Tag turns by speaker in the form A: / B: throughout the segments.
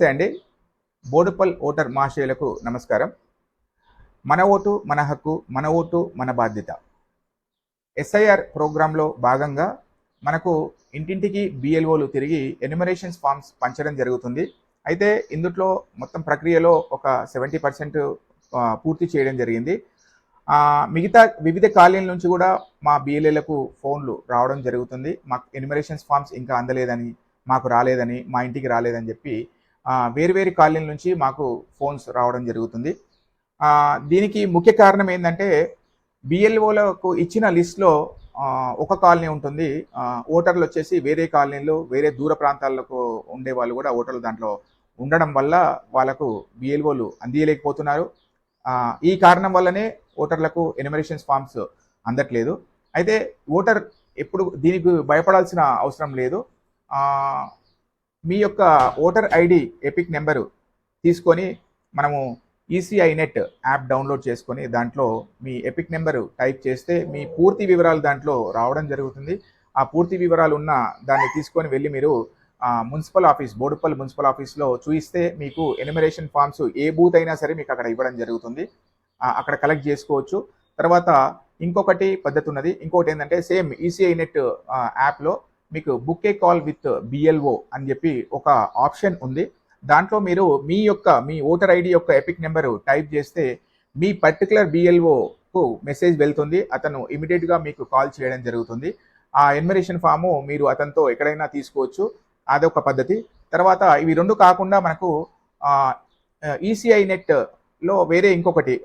A: నమస్తే అండి. బోడుప్పల్ ఓటర్ మహాశయులకు నమస్కారం. మన ఓటు మన హక్కు, మన ఓటు మన బాధ్యత. ఎస్ఐఆర్ ప్రోగ్రాంలో భాగంగా మనకు ఇంటింటికి బిఎల్ఓలు తిరిగి ఎన్యుమరేషన్స్ ఫామ్స్ పంచడం జరుగుతుంది. అయితే ఇందుట్లో మొత్తం ప్రక్రియలో ఒక 70% పూర్తి చేయడం జరిగింది. మిగతా వివిధ కాలనీల నుంచి కూడా మా బిఎల్ఏలకు ఫోన్లు రావడం జరుగుతుంది. మాకు ఎన్యుమరేషన్స్ ఫామ్స్ ఇంకా అందలేదని, మాకు రాలేదని, మా ఇంటికి రాలేదని చెప్పి వేరు కాలనీల నుంచి మాకు ఫోన్స్ రావడం జరుగుతుంది. దీనికి ముఖ్య కారణం ఏంటంటే బిఎల్ఓలకు ఇచ్చిన లిస్ట్లో ఒక కాలనీ ఉంటుంది. ఓటర్లు వచ్చేసి వేరే కాలనీలు, వేరే దూర ప్రాంతాలకు ఉండే వాళ్ళు కూడా ఓటర్లు దాంట్లో ఉండడం వల్ల వాళ్ళకు బిఎల్ఓలు అందియలేకపోతున్నారు. ఈ కారణం వల్లనే ఓటర్లకు ఎన్యుమరేషన్స్ ఫామ్స్ అందట్లేదు. అయితే ఓటర్ ఎప్పుడు దీనికి భయపడాల్సిన అవసరం లేదు. మీ యొక్క ఓటర్ ఐడి ఎపిక్ నెంబరు తీసుకొని మనము ఈసీఐ నెట్ యాప్ డౌన్లోడ్ చేసుకొని దాంట్లో మీ ఎపిక్ నెంబరు టైప్ చేస్తే మీ పూర్తి వివరాలు దాంట్లో రావడం జరుగుతుంది. ఆ పూర్తి వివరాలు ఉన్న దాన్ని తీసుకొని వెళ్ళి మీరు మున్సిపల్ ఆఫీస్, బోడుప్పల్ మున్సిపల్ ఆఫీస్లో చూయిస్తే మీకు ఎన్యుమరేషన్ ఫామ్స్ ఏ బూత్ అయినా సరే మీకు అక్కడ ఇవ్వడం జరుగుతుంది. అక్కడ కలెక్ట్ చేసుకోవచ్చు. తర్వాత ఇంకొకటి పద్ధతి ఉన్నది. ఇంకొకటి ఏంటంటే సేమ్ ఈసీఐ నెట్ యాప్లో మీకు book A call with BLO అని చెప్పి ఒక ఆప్షన్ ఉంది. దాంట్లో మీరు మీ ఓటర్ ఐడి యొక్క ఎపిక్ నెంబరు టైప్ చేస్తే మీ పర్టికులర్ బిఎల్ఓకు మెసేజ్ వెళ్తుంది. అతను ఇమీడియట్గా మీకు కాల్ చేయడం జరుగుతుంది. ఆ ఎన్యుమరేషన్ ఫాము మీరు అతనితో ఎక్కడైనా తీసుకోవచ్చు. అదొక పద్ధతి. తర్వాత ఇవి రెండు కాకుండా మనకు ఈసీఐ నెట్లో వేరే ఇంకొకటి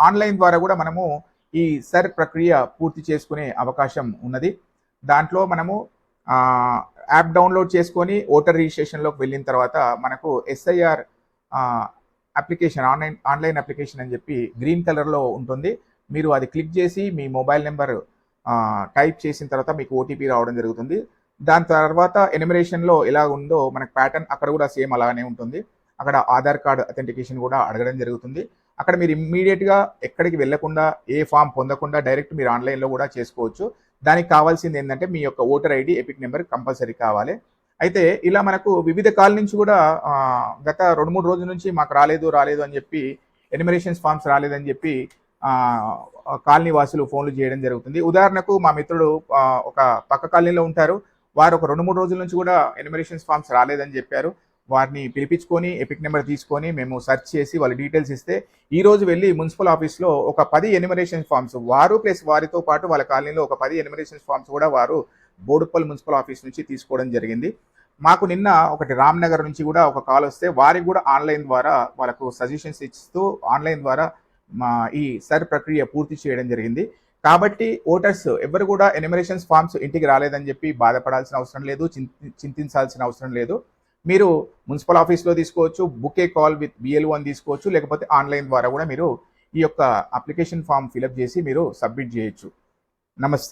A: ఆన్లైన్ ద్వారా కూడా మనము ఈ సర్ ప్రక్రియ పూర్తి చేసుకునే అవకాశం ఉన్నది. దాంట్లో మనము యాప్ డౌన్లోడ్ చేసుకొని ఓటర్ రిజిస్ట్రేషన్లోకి వెళ్ళిన తర్వాత మనకు ఎస్ఐఆర్ అప్లికేషన్ ఆన్లైన్ అప్లికేషన్ అని చెప్పి గ్రీన్ కలర్లో ఉంటుంది. మీరు అది క్లిక్ చేసి మీ మొబైల్ నెంబర్ టైప్ చేసిన తర్వాత మీకు ఓటీపీ రావడం జరుగుతుంది. దాని తర్వాత ఎన్యుమరేషన్లో ఎలా ఉందో మనకు ప్యాటర్న్ అక్కడ కూడా సేమ్ అలానే ఉంటుంది. అక్కడ ఆధార్ కార్డు అథెంటికేషన్ కూడా అడగడం జరుగుతుంది. అక్కడ మీరు ఇమ్మీడియట్గా ఎక్కడికి వెళ్లకుండా, ఏ ఫామ్ పొందకుండా డైరెక్ట్ మీరు ఆన్లైన్లో కూడా చేసుకోవచ్చు. దానికి కావాల్సింది ఏంటంటే మీ యొక్క voter ID epic number compulsory కావాలి. అయితే ఇలా మనకు వివిధ కాలనీ నుంచి కూడా గత 2-3 రోజుల నుంచి మాకు రాలేదు అని చెప్పి ఎన్యుమరేషన్స్ ఫామ్స్ రాలేదని చెప్పి కాలనీ వాసులు ఫోన్లు చేయడం జరుగుతుంది. ఉదాహరణకు మా మిత్రుడు ఒక పక్క కాలనీలో ఉంటారు. వారు ఒక 2-3 రోజుల నుంచి కూడా ఎన్యుమరేషన్స్ ఫామ్స్ రాలేదని చెప్పారు. వారిని పిలిపించుకొని ఎపిక్ నెంబర్ తీసుకొని మేము సెర్చ్ చేసి వాళ్ళ డీటెయిల్స్ ఇస్తే ఈ రోజు వెళ్ళి మున్సిపల్ ఆఫీస్లో ఒక 10 ఎన్యుమరేషన్ ఫామ్స్ వారు ప్లస్ వారితో పాటు వాళ్ళ కాలనీలో ఒక 10 ఎన్యుమరేషన్ ఫామ్స్ కూడా వారు బోడుప్పల్ మున్సిపల్ ఆఫీస్ నుంచి తీసుకోవడం జరిగింది. మాకు నిన్న ఒకటి రామ్నగర్ నుంచి కూడా ఒక కాల్ వస్తే వారికి కూడా ఆన్లైన్ ద్వారా వాళ్ళకు సజెషన్స్ ఇస్తూ ఆన్లైన్ ద్వారా ఈ సర్ ప్రక్రియ పూర్తి చేయడం జరిగింది. కాబట్టి ఓటర్స్ ఎవరు కూడా ఎన్యుమరేషన్స్ ఫామ్స్ ఇంటికి రాలేదని చెప్పి బాధపడాల్సిన అవసరం లేదు, చింతించాల్సిన అవసరం లేదు. మీరు మున్సిపల్ ఆఫీస్లో తీసుకోవచ్చు, book A call with BLO అని తీసుకోవచ్చు, లేకపోతే ఆన్లైన్ ద్వారా కూడా మీరు ఈ యొక్క అప్లికేషన్ ఫామ్ ఫిలప్ చేసి మీరు సబ్మిట్ చేయొచ్చు. నమస్తే.